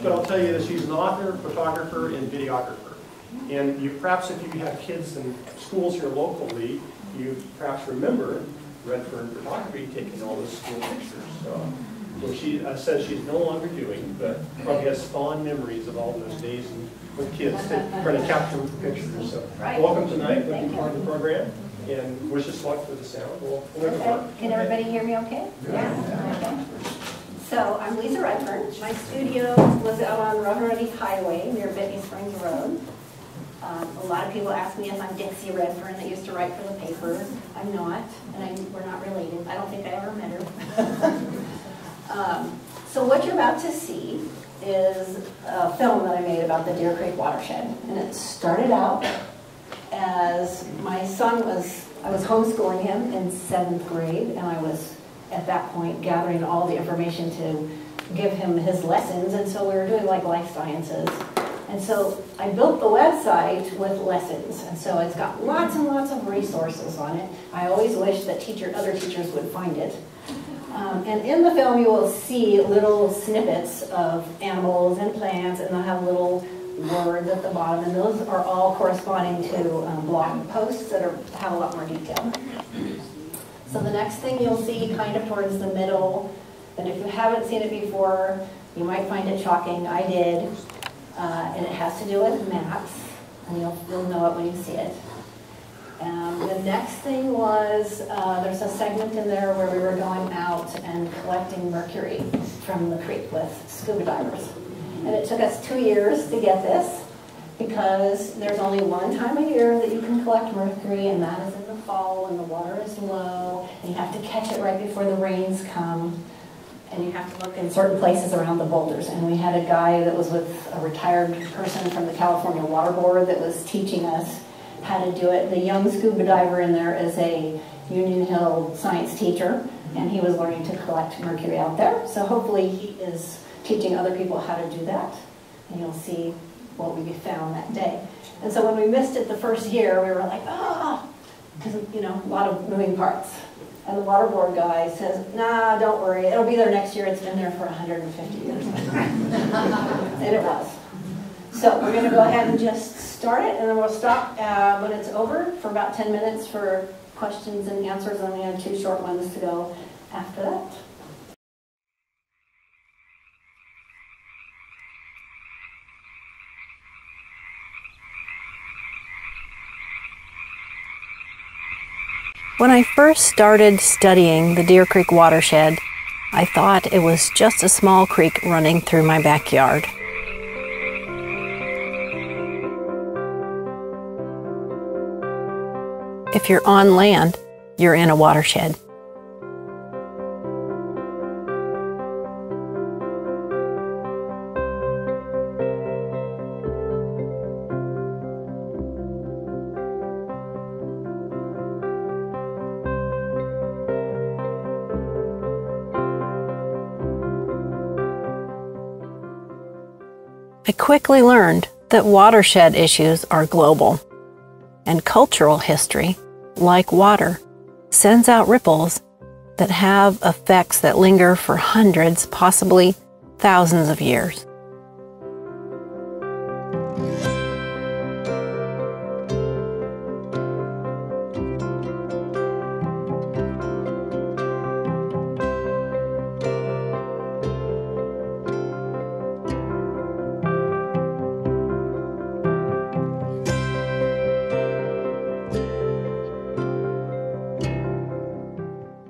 much, but I'll tell you that she's an author, photographer, and videographer. And perhaps if you have kids in schools here locally, you perhaps remember Redfern Photography taking all those school pictures. So she says she's no longer doing, but probably has fond memories of all those days with kids trying to capture them for pictures. So welcome tonight, looking forward to the program, and wish us luck with the sound. We'll make it work. Can everybody hear me okay? Yeah. Okay. So I'm Lisa Redfern. My studio was out on Rough Highway near Whitney Springs Road. A lot of people ask me if I'm Dixie Redfern that used to write for the paper. I'm not, and we're not related. I don't think I ever met her. So what you're about to see is a film that I made about the Deer Creek Watershed. And it started out as my son I was homeschooling him in 7th grade, and I was at that point gathering all the information to give him his lessons, and so we were doing like life sciences. And so I built the website with lessons, and so it's got lots and lots of resources on it. I always wish that other teachers would find it. And in the film you will see little snippets of animals and plants, and they'll have little words at the bottom, and those are all corresponding to blog posts that have a lot more detail. So the next thing you'll see kind of towards the middle, and if you haven't seen it before, you might find it shocking. I did. And it has to do with maps, and you'll know it when you see it. The next thing was, there's a segment in there where we were going out and collecting mercury from the creek with scuba divers. And it took us 2 years to get this, because there's only one time a year that you can collect mercury, and that is in the fall when the water is low, and you have to catch it right before the rains come. And you have to look in certain places around the boulders. And we had a guy that was with a retired person from the California Water Board that was teaching us how to do it. The young scuba diver in there is a Union Hill science teacher, and he was learning to collect mercury out there. So hopefully he is teaching other people how to do that. And you'll see what we found that day. And so when we missed it the first year, we were like, because, a lot of moving parts. And the water board guy says, nah, don't worry, it'll be there next year. It's been there for 150 years. And it was. So we're going to go ahead and just start it, and then we'll stop when it's over for about 10 minutes for questions and answers, and then we have 2 short ones to go after that. When I first started studying the Deer Creek Watershed, I thought it was just a small creek running through my backyard. If you're on land, you're in a watershed. I quickly learned that watershed issues are global, and cultural history, like water, sends out ripples that have effects that linger for hundreds, possibly thousands of years.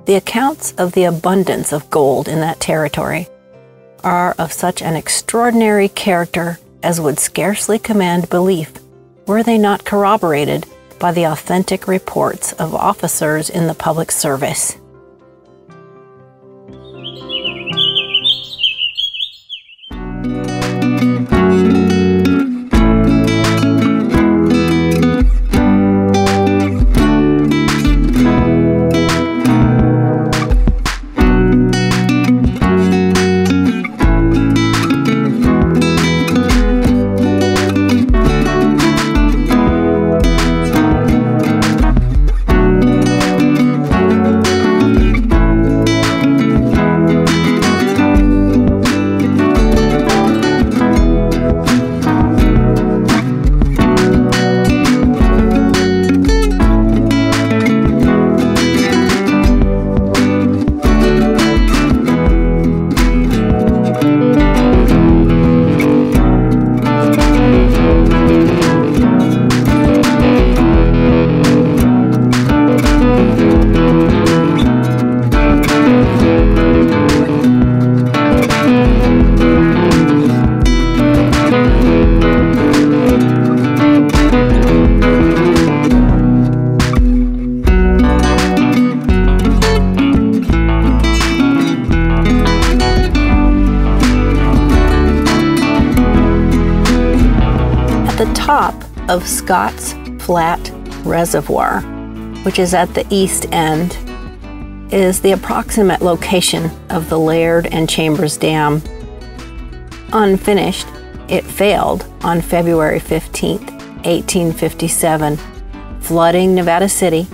The accounts of the abundance of gold in that territory are of such an extraordinary character as would scarcely command belief were they not corroborated by the authentic reports of officers in the public service. the top of Scott's Flat Reservoir, which is at the east end, is the approximate location of the Laird and Chambers Dam. Unfinished, it failed on February 15, 1857, flooding Nevada City,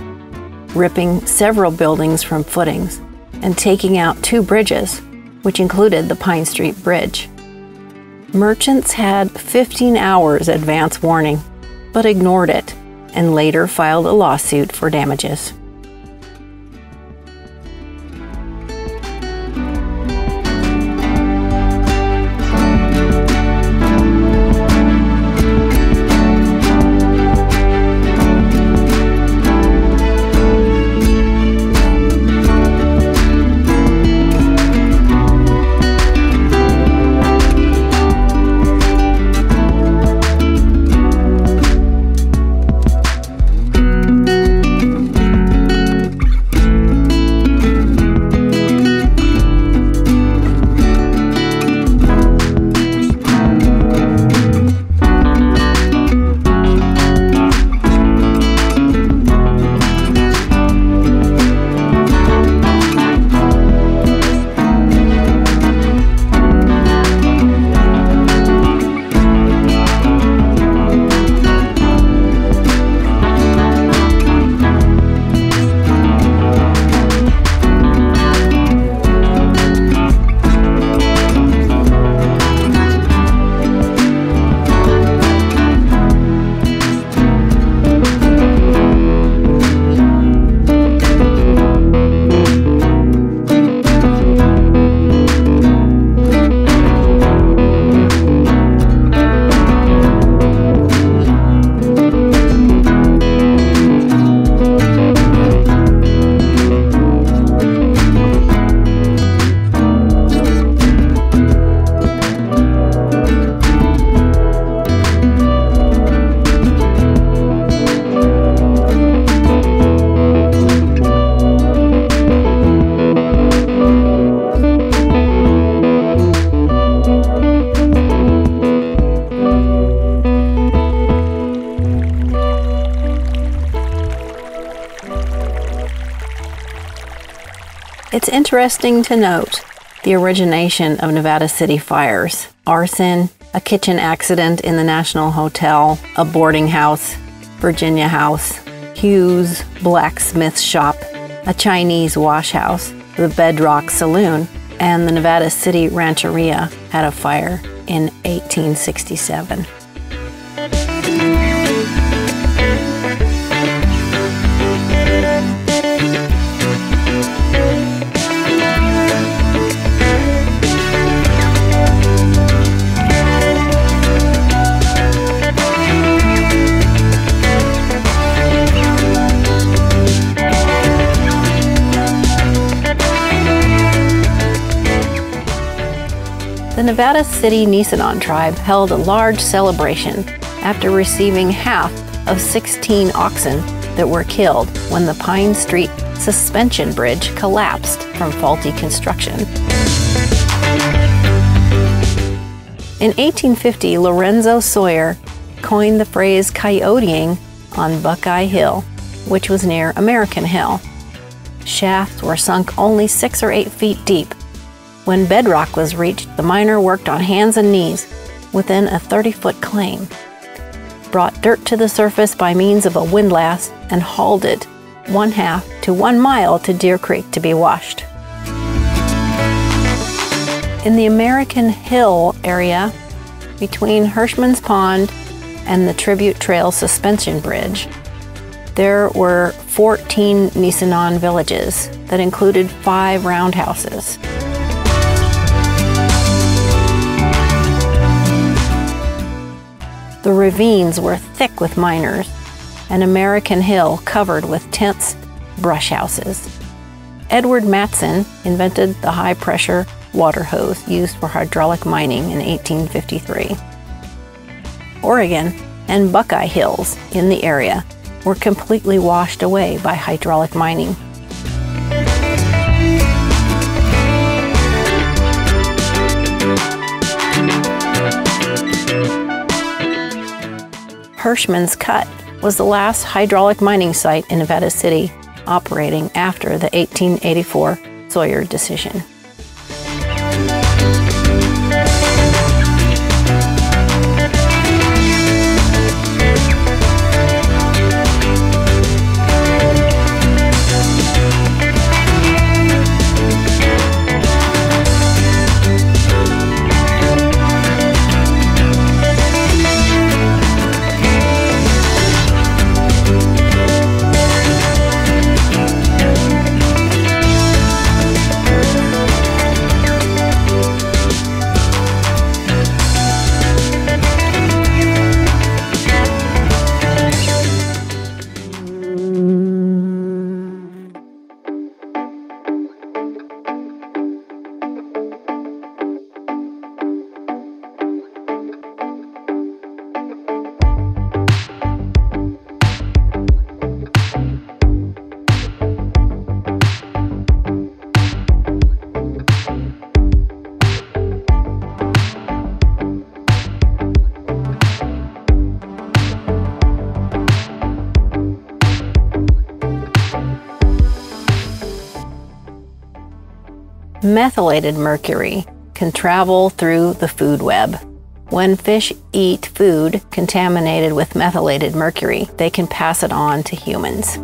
ripping several buildings from footings, and taking out 2 bridges, which included the Pine Street Bridge. Merchants had 15 hours advance warning, but ignored it, and later filed a lawsuit for damages. It's interesting to note the origination of Nevada City fires: arson, a kitchen accident in the National Hotel, a boarding house, Virginia House, Hughes Blacksmith Shop, a Chinese wash house, the Bedrock Saloon, and the Nevada City Rancheria had a fire in 1867. The Nevada City Nisenan tribe held a large celebration after receiving half of 16 oxen that were killed when the Pine Street suspension bridge collapsed from faulty construction. In 1850, Lorenzo Sawyer coined the phrase coyoteing on Buckeye Hill, which was near American Hill. Shafts were sunk only 6 or 8 feet deep. When bedrock was reached, the miner worked on hands and knees within a 30-foot claim, brought dirt to the surface by means of a windlass, and hauled it 1/2 to 1 mile to Deer Creek to be washed. In the American Hill area, between Hirschman's Pond and the Tribute Trail Suspension Bridge, there were 14 Nisenan villages that included 5 roundhouses. The ravines were thick with miners, and American Hill covered with tents, brush houses. Edward Matson invented the high-pressure water hose used for hydraulic mining in 1853. Oregon and Buckeye Hills in the area were completely washed away by hydraulic mining. Hirschman's Cut was the last hydraulic mining site in Nevada City, operating after the 1884 Sawyer decision. Methylated mercury can travel through the food web. When fish eat food contaminated with methylated mercury, they can pass it on to humans.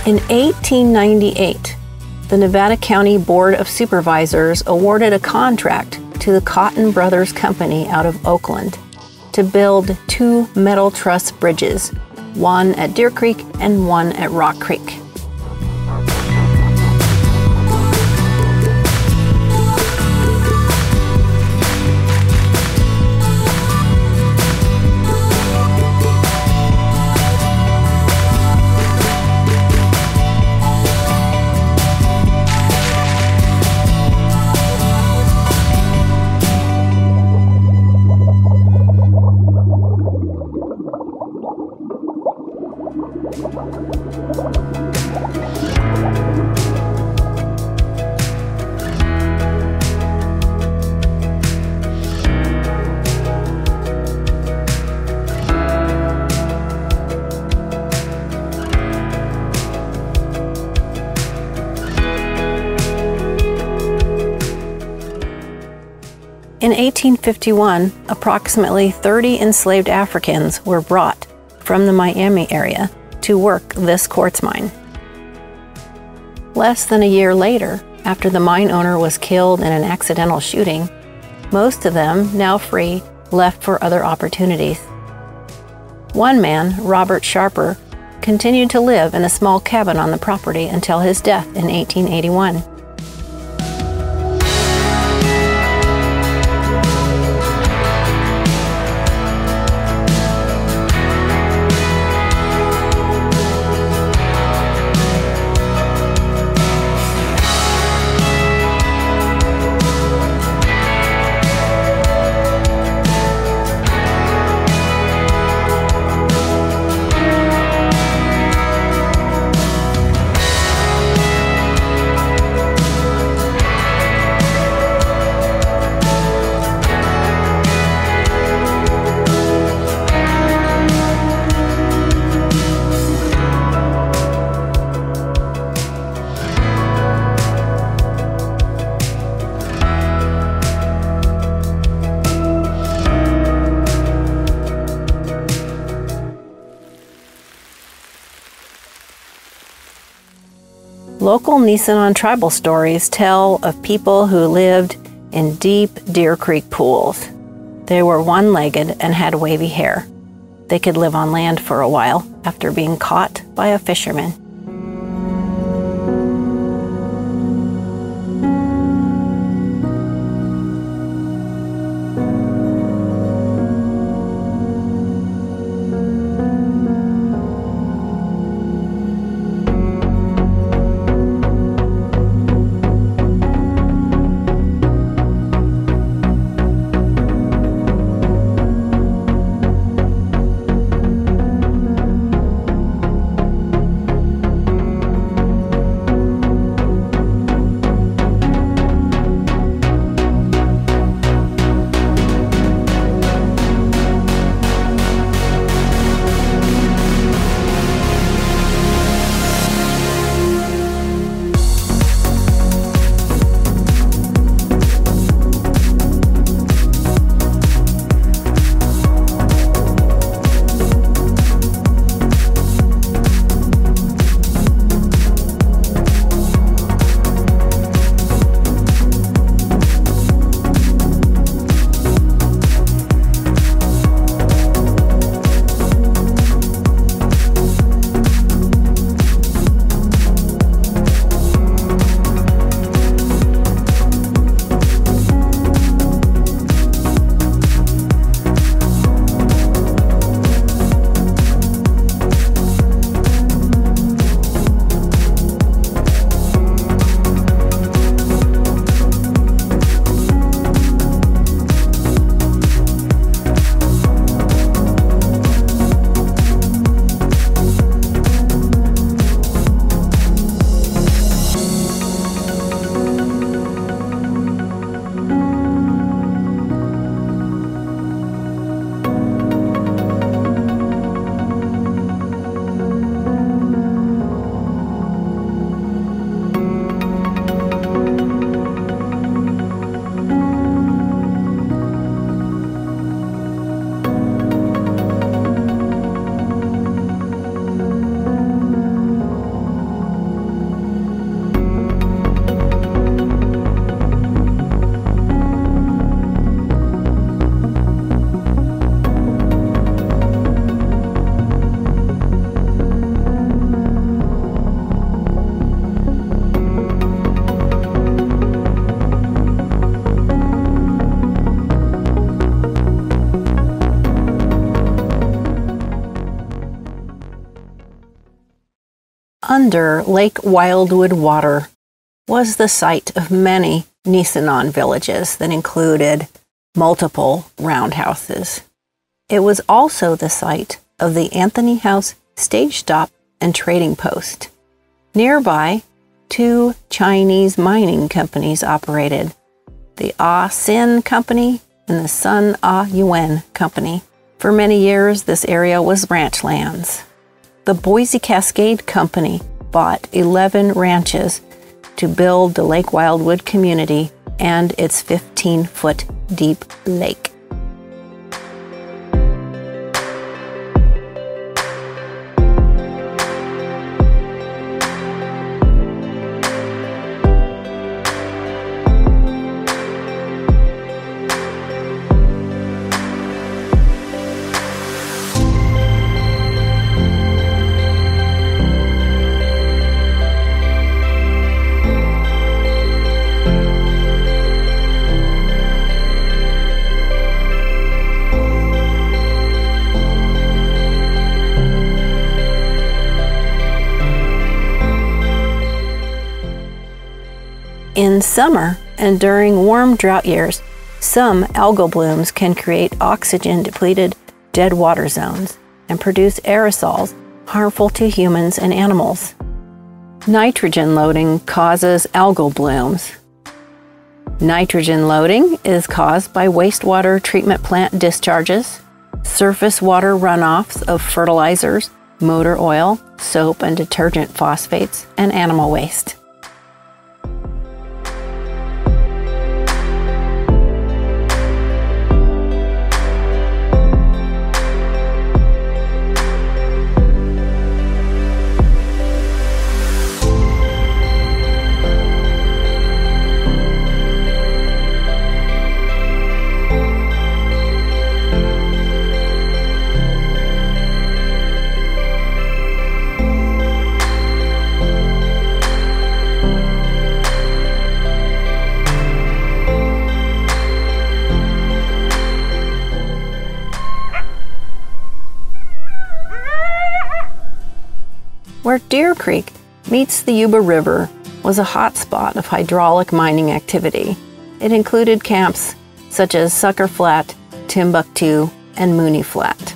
In 1898, the Nevada County Board of Supervisors awarded a contract to the Cotton Brothers Company out of Oakland to build 2 metal truss bridges, one at Deer Creek and one at Rock Creek. In 1851, approximately 30 enslaved Africans were brought from the Miami area to work this quartz mine. Less than a year later, after the mine owner was killed in an accidental shooting, most of them, now free, left for other opportunities. One man, Robert Sharper, continued to live in a small cabin on the property until his death in 1881. Local Nisenan tribal stories tell of people who lived in deep Deer Creek pools. They were one-legged and had wavy hair. They could live on land for a while after being caught by a fisherman. under Lake Wildwood Water was the site of many Nisenan villages that included multiple roundhouses. It was also the site of the Anthony House stage stop and trading post. Nearby, 2 Chinese mining companies operated, the Ah Sin Company and the Sun Ah Yuen Company. For many years, this area was ranch lands. The Boise Cascade Company bought 11 ranches to build the Lake Wildwood community and its 15-foot deep lake. In summer and during warm drought years, some algal blooms can create oxygen-depleted dead water zones and produce aerosols harmful to humans and animals. Nitrogen loading causes algal blooms. Nitrogen loading is caused by wastewater treatment plant discharges, surface water runoffs of fertilizers, motor oil, soap and detergent phosphates, and animal waste. Where Deer Creek meets the Yuba River was a hot spot of hydraulic mining activity. It included camps such as Sucker Flat, Timbuktu, and Mooney Flat.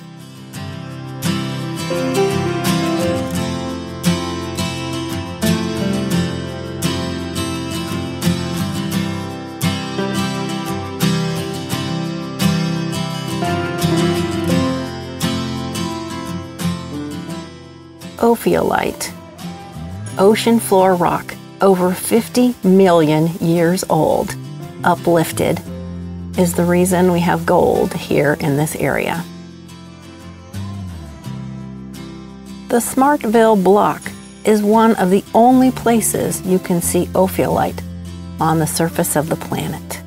Ophiolite, ocean floor rock, over 50 million years old, uplifted, is the reason we have gold here in this area. The Smartville Block is one of the only places you can see ophiolite on the surface of the planet.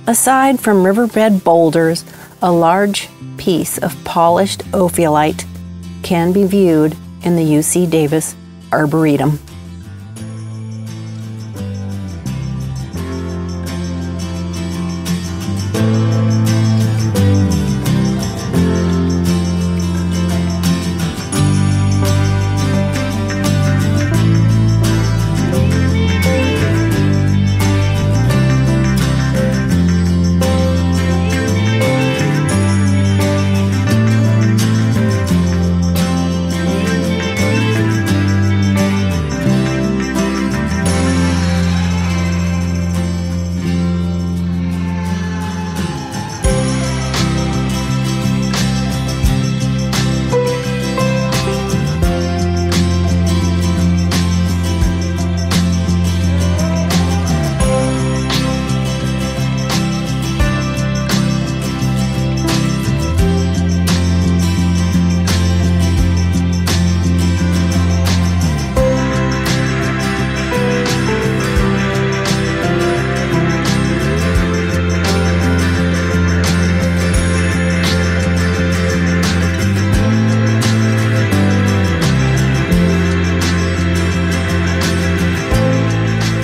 Aside from riverbed boulders, a large piece of polished ophiolite can be viewed in the UC Davis Arboretum.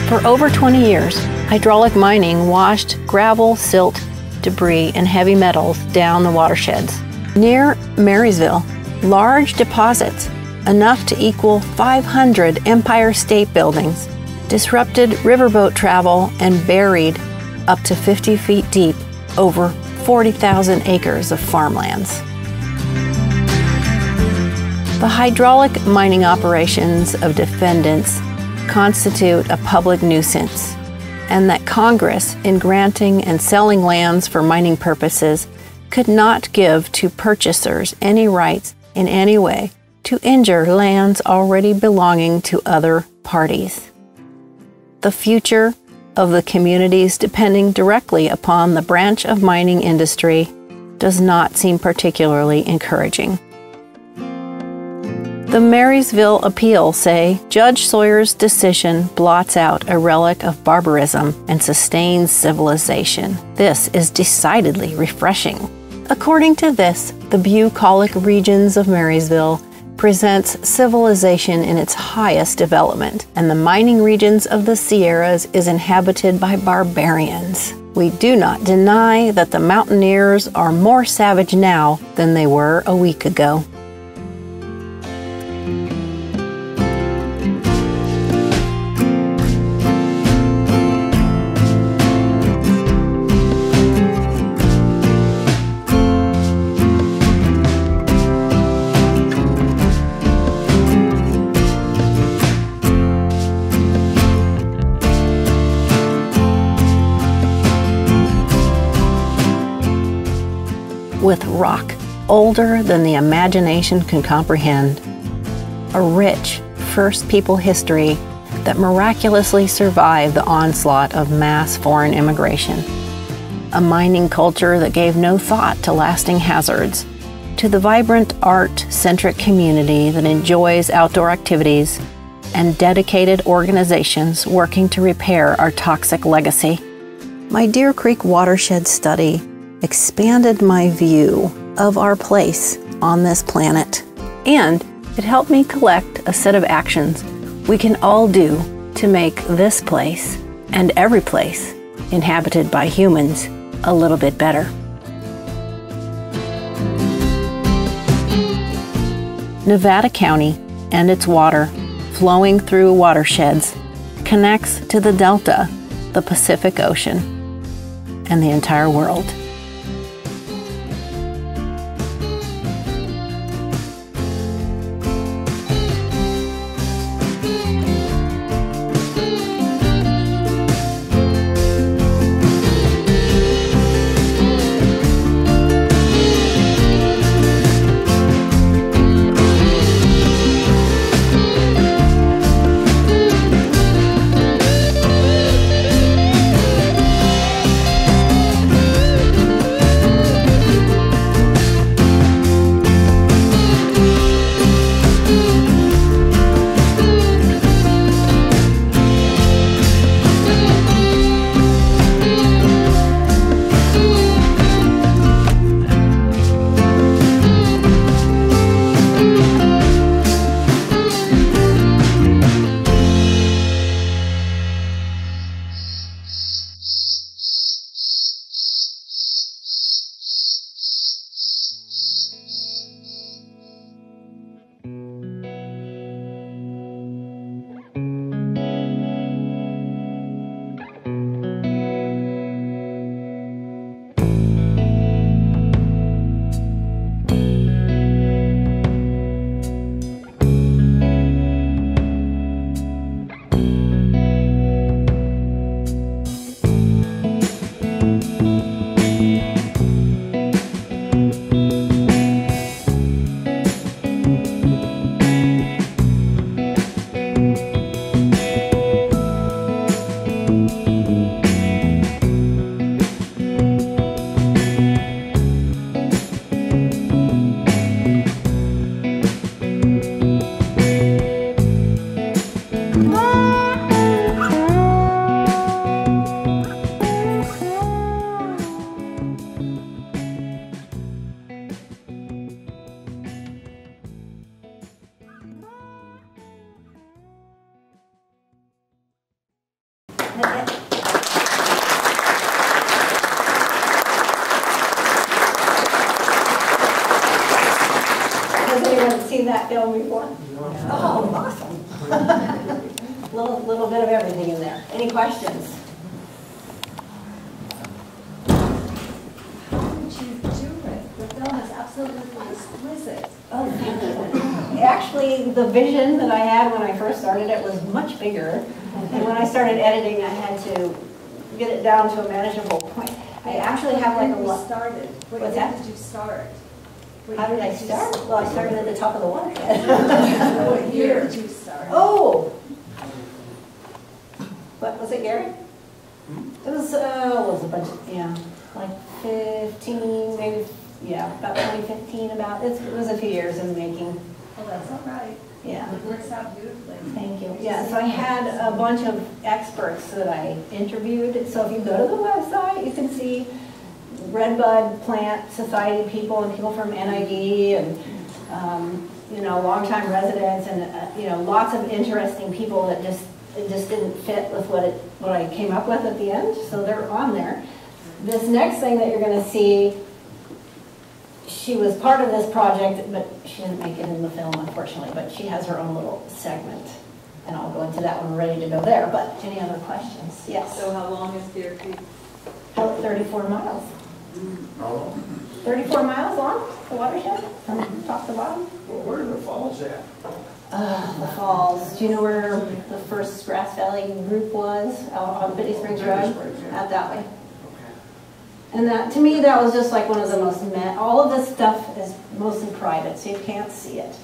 For over 20 years, hydraulic mining washed gravel, silt, debris, and heavy metals down the watersheds. Near Marysville, Large deposits, enough to equal 500 Empire State Buildings, disrupted riverboat travel and buried up to 50 feet deep over 40,000 acres of farmlands. The hydraulic mining operations of defendants constitute a public nuisance, and that Congress, in granting and selling lands for mining purposes, could not give to purchasers any rights in any way to injure lands already belonging to other parties. The future of the communities depending directly upon the branch of mining industry does not seem particularly encouraging. The Marysville Appeal say Judge Sawyer's decision blots out a relic of barbarism and sustains civilization. This is decidedly refreshing. According to this, the bucolic regions of Marysville presents civilization in its highest development, and the mining regions of the Sierras is inhabited by barbarians. We do not deny that the mountaineers are more savage now than they were a week ago. With rock older than the imagination can comprehend, a rich First People history that miraculously survived the onslaught of mass foreign immigration, a mining culture that gave no thought to lasting hazards, to the vibrant art-centric community that enjoys outdoor activities, and dedicated organizations working to repair our toxic legacy. My Deer Creek Watershed study expanded my view of our place on this planet, and it helped me collect a set of actions we can all do to make this place and every place inhabited by humans a little bit better. Nevada County and its water, flowing through watersheds, connects to the Delta, the Pacific Ocean, and the entire world. Has anyone seen that film before? Oh, awesome. Little bit of everything in there. Any questions? How did you do it? The film is absolutely exquisite. Oh, thank you. Actually, the vision that I had when I first started it was much bigger. And when I started editing, I had to get it down to a manageable point. I actually have like a lot. Started. What's that? When did you start? How did I start? Well, I started at the top of the watershed. What year did you start? Oh! What, was it Gary? It was a bunch of, yeah, like 15, maybe, yeah, about 2015 about. It was a few years in the making. Oh, that's all right. Yeah. It works out beautifully. Thank you. Yeah, so I had a bunch of experts that I interviewed. So if you go to the website, you can see Redbud Plant Society people and people from NID and, you know, longtime residents and, you know, lots of interesting people that it just didn't fit with what I came up with at the end. So they're on there. This next thing that you're going to see, she was part of this project, but she didn't make it in the film, unfortunately, but she has her own little segment. And I'll go into that when we're ready to go there. But any other questions? Yes. So how long is Deer Creek? 34 miles. How long? 34 miles long, the watershed, from top to bottom. Well, where are the falls at? The falls. Do you know where the first Grass Valley group was? Out on Biddy Springs Road? Out that way. And that, to me, that was just like one of the most, all of this stuff is mostly private, so you can't see it.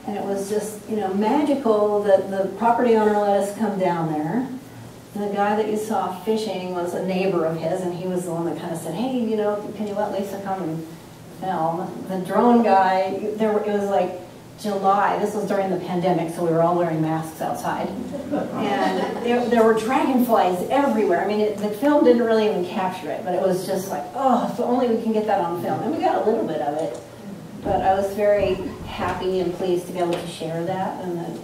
And it was just, you know, magical that the property owner let us come down there. The guy that you saw fishing was a neighbor of his, and he was the one that kind of said, hey, you know, can you let Lisa come and film? The drone guy, it was like July, this was during the pandemic, so we were all wearing masks outside. And there were dragonflies everywhere. I mean, the film didn't really even capture it, but it was just like, oh, if only we can get that on film. And we got a little bit of it. But I was very happy and pleased to be able to share that, and that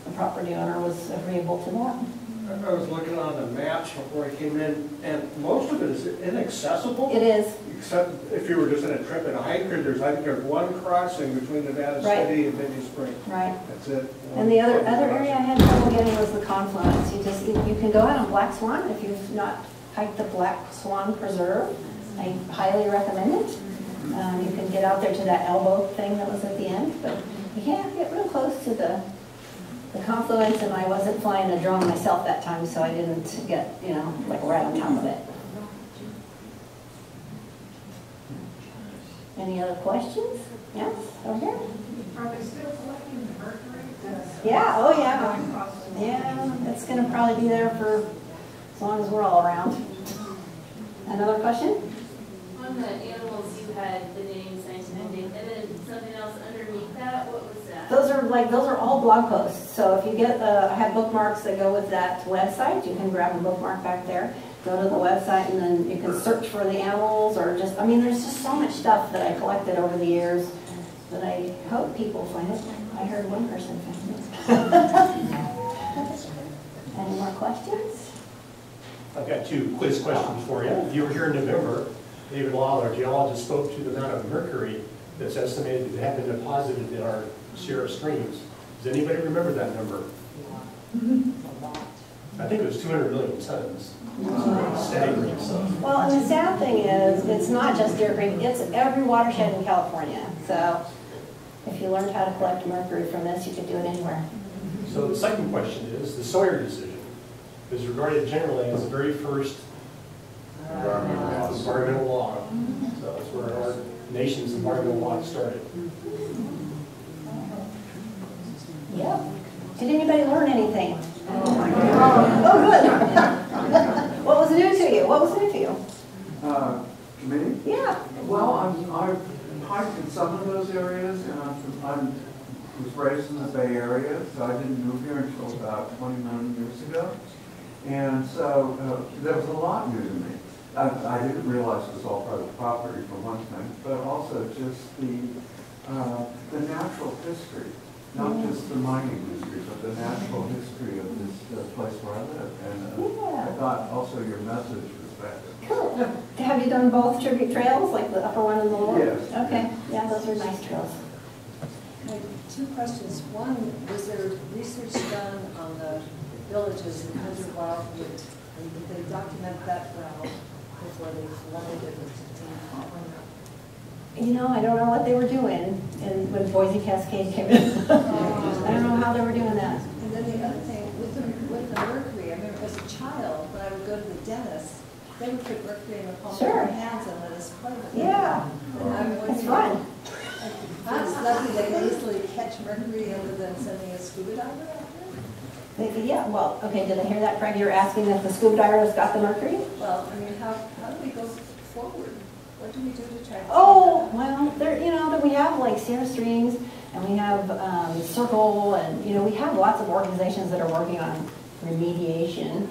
the property owner was agreeable to that. I was looking on the maps before I came in, and most of it is inaccessible. It is. Except if you were just in a trip and a hiker, I think there's one crossing between Nevada Right. City and Biddy Springs. Right. That's it. And the other area I had trouble getting was the confluence. You can go out on Black Swan if you've not hiked the Black Swan Preserve. I highly recommend it. You can get out there to that elbow thing that was at the end, but you can't get real close to the confluence, and I wasn't flying a drone myself that time, so I didn't get, you know, like right on top of it. Any other questions? Yes, over here? Are they still collecting the mercury? Yeah, oh yeah. Yeah, it's going to probably be there for as long as we're all around. Another question? On the animals, you had the name, scientific name, and then something else underneath that. What was that? Those are all blog posts. So if you get, I have bookmarks that go with that website. You can grab a bookmark back there, go to the website, and then you can search for the animals, or just, I mean, there's just so much stuff that I collected over the years that I hope people find it. I heard one person find it. Any more questions? I've got two quiz questions for you. If you were here in November, David Law, our geologist, spoke to the amount of mercury that's estimated to have been deposited in our Sierra streams. Does anybody remember that number? I think it was 200 million tons. Staggering stuff. Well, and the sad thing is, it's not just Deer Creek, it's every watershed in California. So if you learned how to collect mercury from this, you could do it anywhere. So the second question is, the Sawyer decision is regarded generally as the very first environmental law. So that's where our nation's environmental law started. Yep. Did anybody learn anything? Oh, good. What was new to you? What was new to you? Me? Yeah. Well, I've hiked in some of those areas, and I was raised in the Bay Area, so I didn't move here until about 29 years ago. And so there was a lot new to me. I didn't realize it was all private property for one thing, but also just the natural history, not just the mining history, but the natural history of this place where I live. And I thought also your message was better. Cool. Have you done both tribute trails, like the upper one and the lower? Yes. Okay. Yeah, those are nice trails. Okay, two questions. One, was there research done on the villages in Country Wildwood? And did they document that well before they flooded it with You know, I don't know what they were doing and when Boise Cascade came in. I don't know how they were doing that. And then the other thing, with the mercury, I remember as a child, when I would go to the dentist, they would put mercury in the palm of their hands and let us play with it. Yeah, And I'm that's wondering, fun. it's lucky they can easily catch mercury other than sending a scuba diver out there. Yeah, well, okay, did I hear that, Craig? You're asking if the scuba divers got the mercury? Well, I mean, how do we go forward? What do we do to try to? Oh, well, there, you know, that we have like Sierra Strings and we have Circle and, you know, we have lots of organizations that are working on remediation.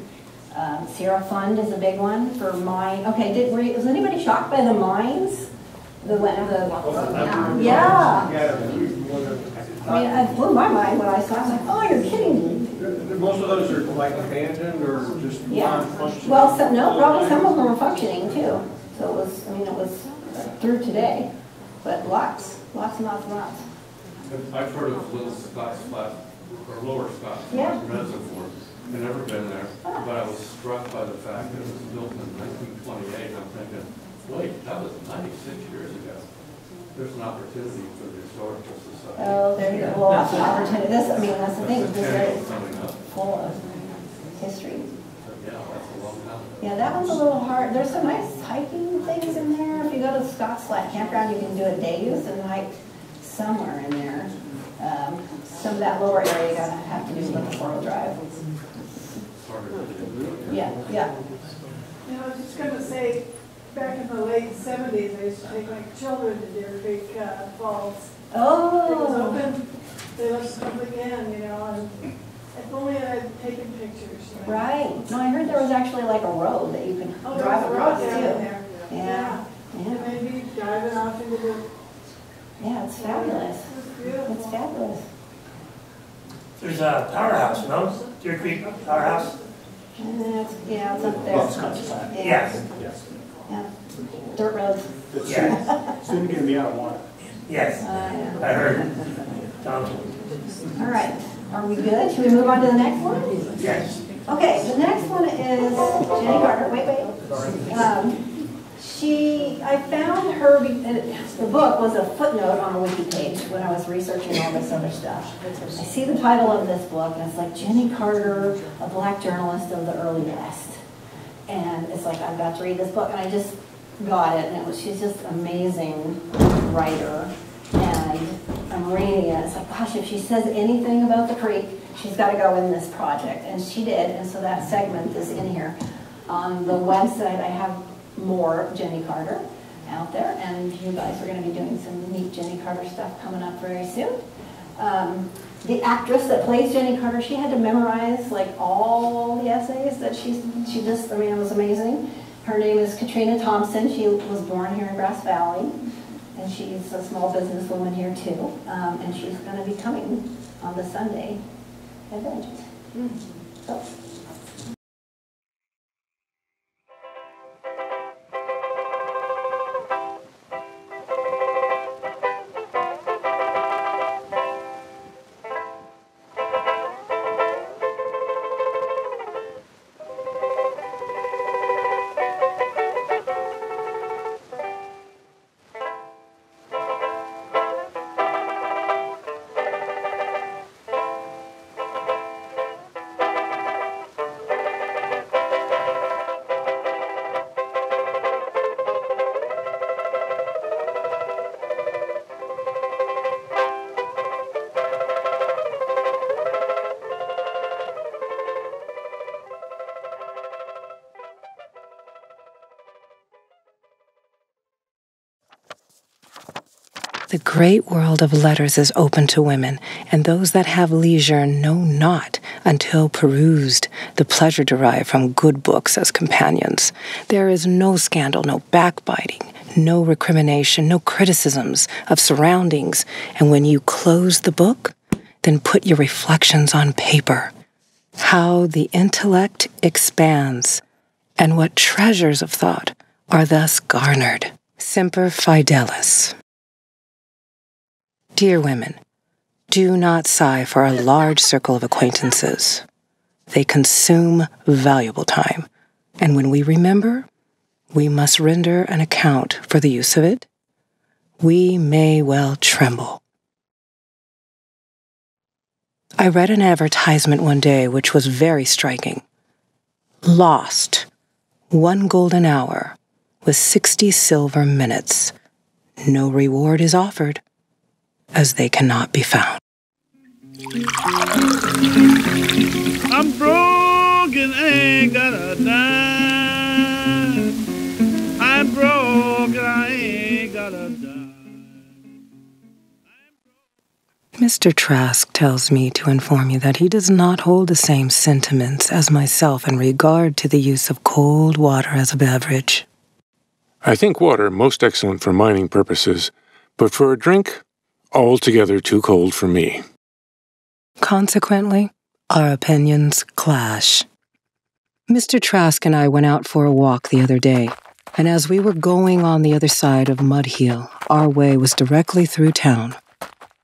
Sierra Fund is a big one for mine. Okay, was anybody shocked by the mines? Yeah. I mean, it blew my mind when I saw it. I was like, oh, you're kidding me. Most of those are like abandoned or just Yeah. non-functioning? Well, no, probably some of them were functioning too. So it was, I mean, it was through today, but lots and lots and lots. I've heard of Little Scott's Flat, or Lower Scott's Yeah. Reservoir. I've never been there, but I was struck by the fact that it was built in 1928. I'm thinking, wait, that was 96 years ago. There's an opportunity for the Historical Society. Oh, there you go. Well, that's an opportunity. That's the thing. This is coming up. full of history. Yeah, that's a long time ago. Yeah, that one's a little hard. There's some nice hiking things in there. If you go to Scott's Flat Campground, you can do a day use and hike somewhere in there. Some of that lower area you gotta have to do with the 4-wheel drive. Yeah. You know, I was just going to say, back in the late 70s, I used to take my children to Deer Creek Falls. It was Oh, open, they looked public again, you know, and if only I had taken pictures. You know. right. No, I heard there was actually like a road that you could Oh, there drive was a road across down too. there. Yeah. And maybe diving off into the, Yeah, it's fabulous. it was beautiful. It's fabulous. There's a powerhouse, no? Deer Creek Powerhouse? Yeah, it's up there. Well, Scott's Flat. Yes. Yes. Yeah. Dirt roads. It's Yeah. soon to be out of water. Yes, Yeah. I heard. Tom. All right. Are we good? Should we move on to the next one? Yes. Okay, the next one is Jennie Carter. Wait. I found her, the book was a footnote on a wiki page when I was researching all this other stuff. I see the title of this book, and it's like Jennie Carter, a black journalist of the early West. And it's like, I've got to read this book, and I just got it, and she's just an amazing writer. And I'm reading it, it's like, gosh, if she says anything about the creek, she's got to go in this project. And she did, and so that segment is in here. On the website, I have more Jennie Carter out there, and you guys are going to be doing some neat Jennie Carter stuff coming up very soon. The actress that plays Jennie Carter, she had to memorize like all the essays that she just, I mean, it was amazing. Her name is Katrina Thompson. She was born here in Grass Valley, and she's a small businesswoman here too, and she's going to be coming on the Sunday event. So. The great world of letters is open to women, and those that have leisure know not, until perused, the pleasure derived from good books as companions. There is no scandal, no backbiting, no recrimination, no criticisms of surroundings, and when you close the book, then put your reflections on paper. How the intellect expands, and what treasures of thought are thus garnered. Semper Fidelis. Dear women, do not sigh for a large circle of acquaintances. They consume valuable time, and when we remember, we must render an account for the use of it. We may well tremble. I read an advertisement one day which was very striking. Lost, 1 golden hour with 60 silver minutes. No reward is offered, as they cannot be found. I'm broke and I ain't got a dime. I'm broke and I ain't got a dime. Mr. Trask tells me to inform you that he does not hold the same sentiments as myself in regard to the use of cold water as a beverage. I think water most excellent for mining purposes, but for a drink, altogether too cold for me. Consequently, our opinions clash. Mr. Trask and I went out for a walk the other day, and as we were going on the other side of Mud Hill, our way was directly through town.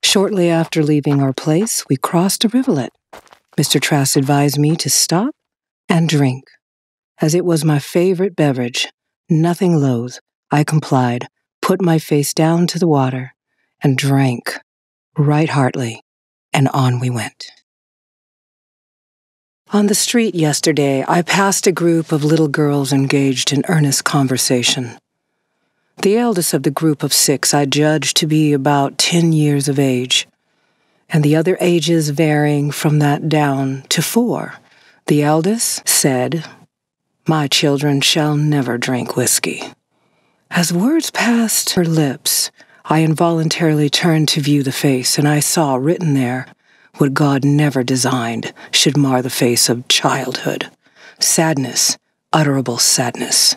Shortly after leaving our place, we crossed a rivulet. Mr. Trask advised me to stop and drink. As it was my favorite beverage, nothing loath, I complied, put my face down to the water, and drank right heartily, and on we went. On the street yesterday, I passed a group of little girls engaged in earnest conversation. The eldest of the group of 6 I judged to be about 10 years of age, and the other ages varying from that down to 4. The eldest said, "My children shall never drink whiskey." As words passed her lips, I involuntarily turned to view the face, and I saw written there what God never designed should mar the face of childhood: sadness, utterable sadness.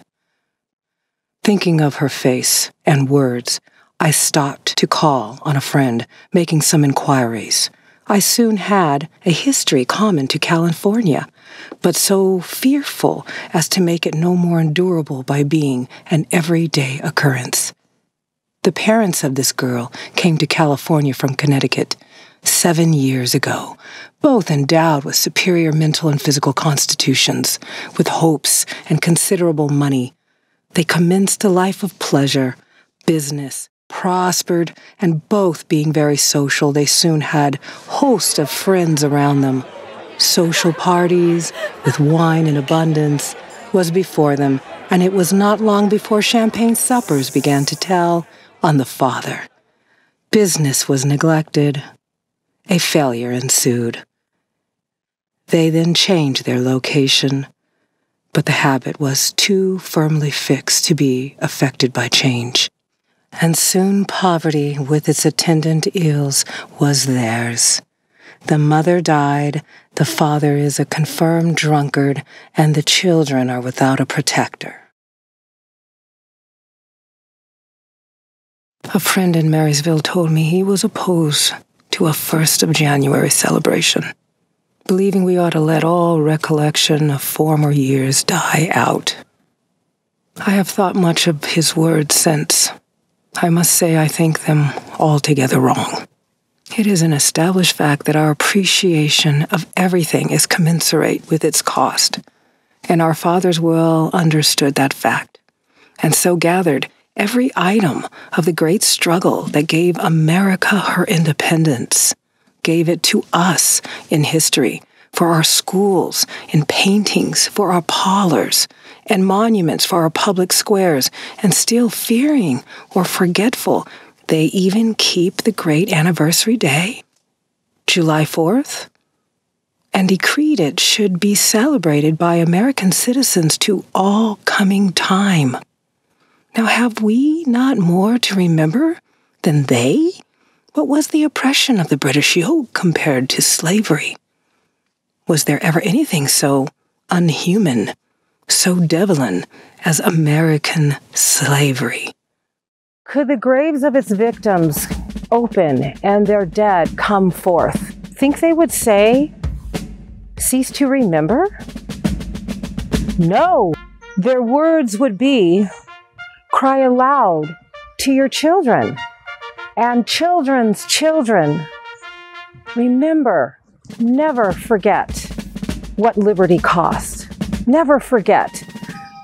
Thinking of her face and words, I stopped to call on a friend, making some inquiries. I soon had a history common to California, but so fearful as to make it no more endurable by being an everyday occurrence. The parents of this girl came to California from Connecticut 7 years ago, both endowed with superior mental and physical constitutions, with hopes and considerable money. They commenced a life of pleasure, business, prospered, and both being very social, they soon had hosts of friends around them. Social parties, with wine in abundance, was before them, and it was not long before champagne suppers began to tell on the father. Business was neglected. A failure ensued. They then changed their location, but the habit was too firmly fixed to be affected by change. And soon poverty, with its attendant ills, was theirs. The mother died, the father is a confirmed drunkard, and the children are without a protector. A friend in Marysville told me he was opposed to a 1st of January celebration, believing we ought to let all recollection of former years die out. I have thought much of his words since. I must say I think them altogether wrong. It is an established fact that our appreciation of everything is commensurate with its cost, and our fathers well understood that fact, and so gathered every item of the great struggle that gave America her independence, gave it to us in history, for our schools, in paintings, for our parlors, and monuments for our public squares, and still fearing or forgetful, they even keep the great anniversary day, July 4th, and decreed it should be celebrated by American citizens to all coming time. Now, have we not more to remember than they? What was the oppression of the British yoke compared to slavery? Was there ever anything so unhuman, so devilant as American slavery? Could the graves of its victims open and their dead come forth? Think they would say, "Cease to remember"? No, their words would be, "Cry aloud to your children and children's children Remember, never forget what liberty cost. Never forget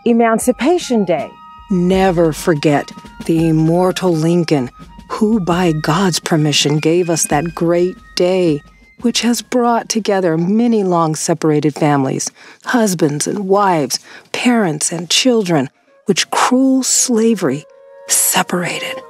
Emancipation Day. Never forget the immortal Lincoln, who by God's permission gave us that great day, which has brought together many long-separated families, husbands and wives, parents and children, which cruel slavery separated.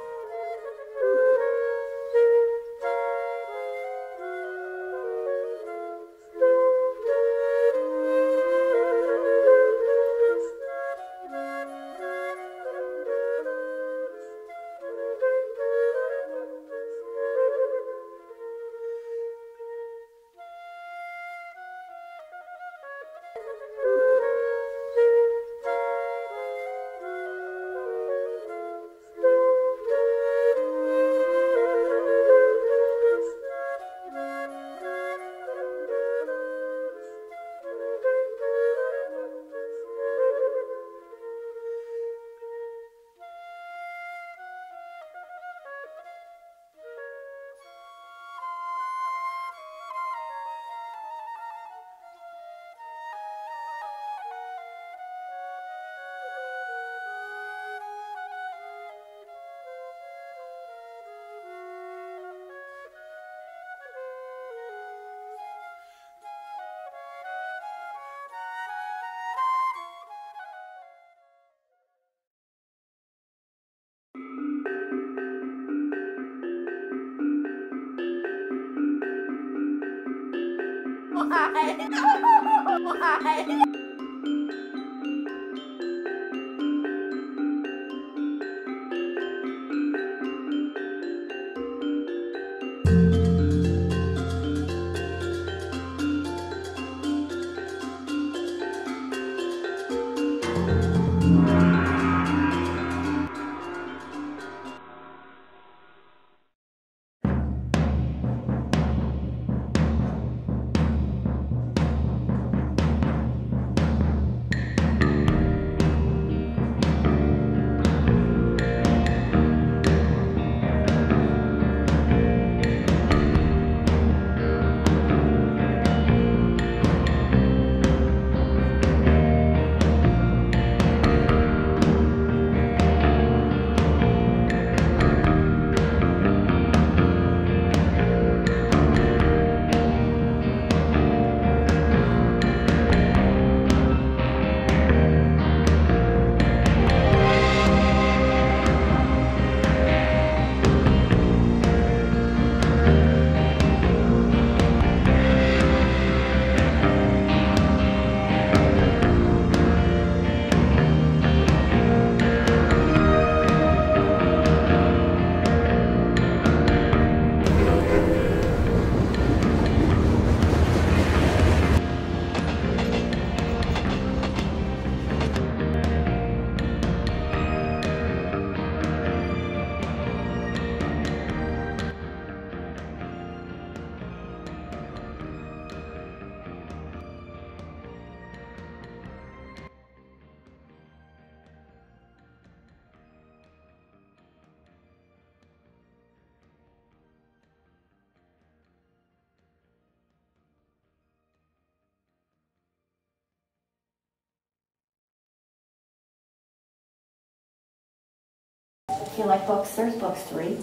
If you like books, there's books to read.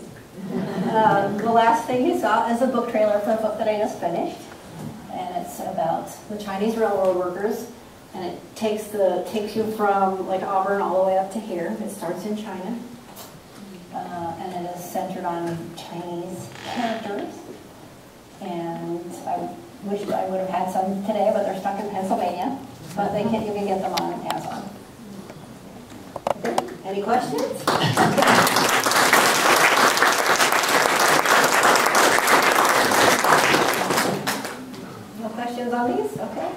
The last thing you saw is a book trailer for a book that I just finished. And it's about the Chinese railroad workers. And it takes you from like Auburn all the way up to here. It starts in China. And it is centered on Chinese characters. And I wish I would have had some today, but they're stuck in Pennsylvania. But you can get them on Amazon. Any questions? No questions on these? Okay.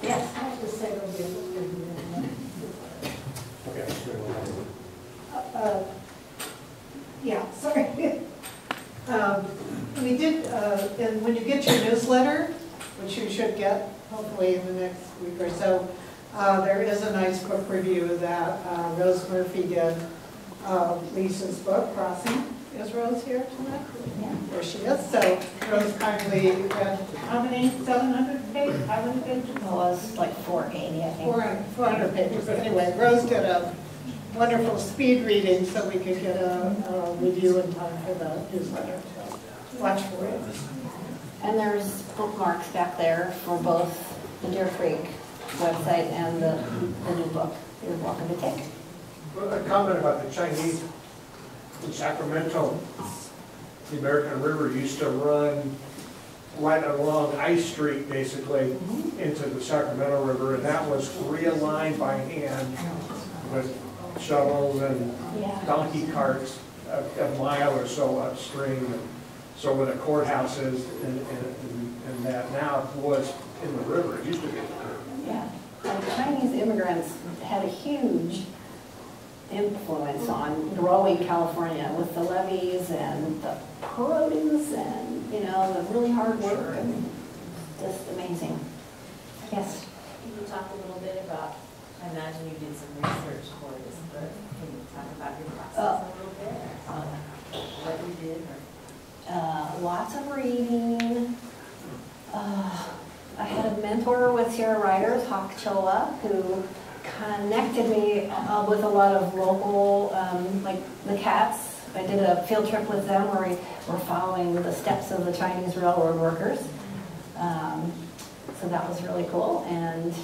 Yes. I have to say it'll be yeah, sorry. We did, and when you get your newsletter, which you should get hopefully in the next week or so, there is a nice book review that Rose Murphy did of Lisa's book, Crossing. Is Rose here tonight? Yeah. There she is. So Rose kindly read, how many, 700 pages, how many pages? It was like 480, I think. 400 pages, but anyway, Rose did a wonderful speed reading so we could get a review in time for the newsletter, so watch for it. And there's bookmarks back there for both the Deer Creek website and the new book you're welcome to take. Well, a comment about the Chinese in Sacramento. The American River used to run right along I Street, basically, into the Sacramento River, and that was realigned by hand with shovels and donkey carts a mile or so upstream. So where the courthouse is and that now was in the river, it used to be. Yeah, the Chinese immigrants had a huge influence on growing California with the levees and the produce and, you know, the really hard work and just amazing. Yes? Can you talk a little bit about, I imagine you did some research for this book. Can you talk about your process a little bit? What you did? Lots of reading. I had a mentor with Sierra Writers, Hawk Chola, who connected me with a lot of local, like the cats. I did a field trip with them where we were following the steps of the Chinese railroad workers. So that was really cool. And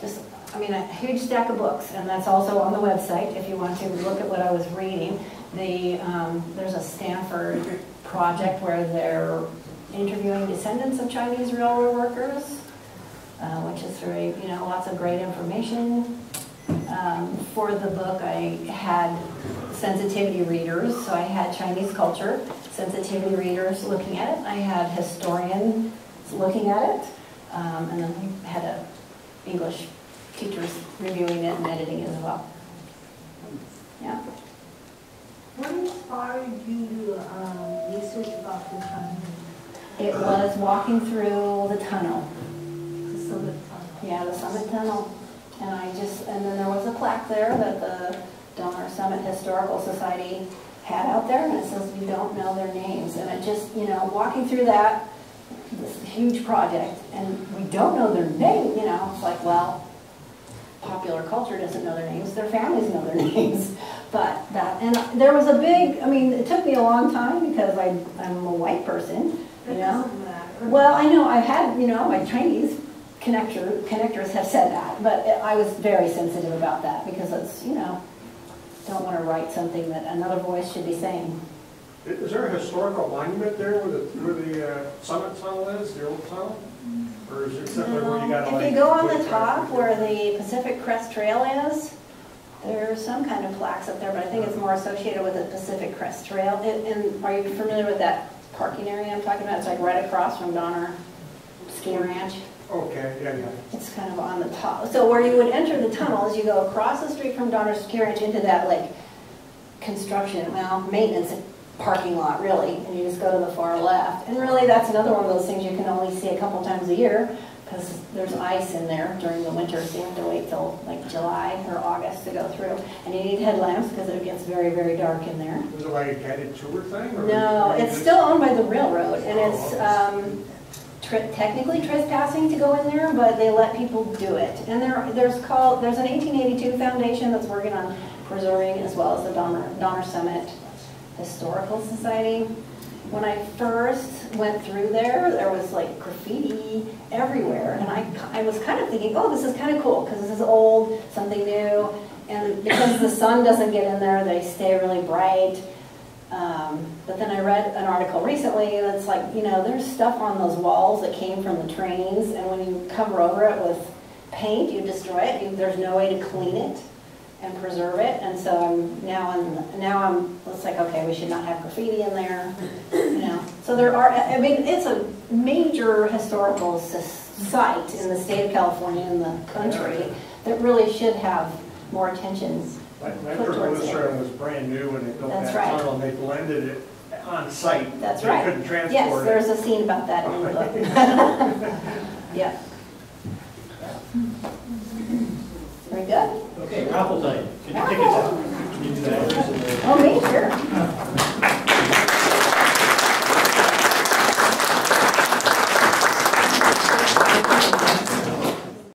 just, I mean, a huge stack of books, and that's also on the website if you want to look at what I was reading. There's a Stanford project where they're interviewing descendants of Chinese railroad workers, which is very, you know, lots of great information. For the book, I had sensitivity readers, so I had Chinese culture sensitivity readers looking at it. I had historians looking at it, and then I had English teachers reviewing it and editing it as well. Yeah. What inspired you to research about the Chinese? It was walking through the tunnel. The Summit Tunnel. Yeah, the Summit Tunnel. And then there was a plaque there that the Donner Summit Historical Society had out there, and it says you don't know their names. And it just, you know, walking through this huge project, and we don't know their name, you know, it's like, well, popular culture doesn't know their names, their families know their names. But and there was a big, I mean, it took me a long time because I'm a white person, you know. Well, I know, I've had, you know, my Chinese connectors have said that, but I was very sensitive about that because it's, you know, don't want to write something that another voice should be saying. Is there a historical monument there where the Summit Tunnel is, the old tunnel? Or is it simply where you got to, like, if you go on the top where the Pacific Crest Trail is, there's some kind of plaques up there, but I think it's more associated with the Pacific Crest Trail. And are you familiar with that parking area I'm talking about? It's like right across from Donner Ski Ranch. Okay, yeah. It's kind of on the top. So where you would enter the tunnel is you go across the street from Donner Ski Ranch into that, like, construction, well, maintenance parking lot, really, and you just go to the far left. And really, that's another one of those things you can only see a couple times a year because there's ice in there during the winter, so you have to wait till like July or August to go through. And you need headlamps because it gets very, very dark in there. Was it like a guided tour thing? Or no, it's still owned by the railroad, and it's technically trespassing to go in there, but they let people do it. And there's an 1882 foundation that's working on preserving, as well as the Donner Summit Historical Society. When I first went through there was like graffiti everywhere, and I was kind of thinking, oh, this is kind of cool because this is old, something new, and because the sun doesn't get in there, they stay really bright. But then I read an article recently that's like, you know, there's stuff on those walls that came from the trains, and when you cover over it with paint, you destroy it. There's no way to clean it and preserve it, and so it's like, okay, we should not have graffiti in there, you know. So there are, I mean, it's a major historical site in the state of California and the country that really should have more attention. My Redfern was brand new when they built that tunnel, and they blended it on site. That's right. They couldn't transport it. Yes, there's a scene about that in the book. Yeah.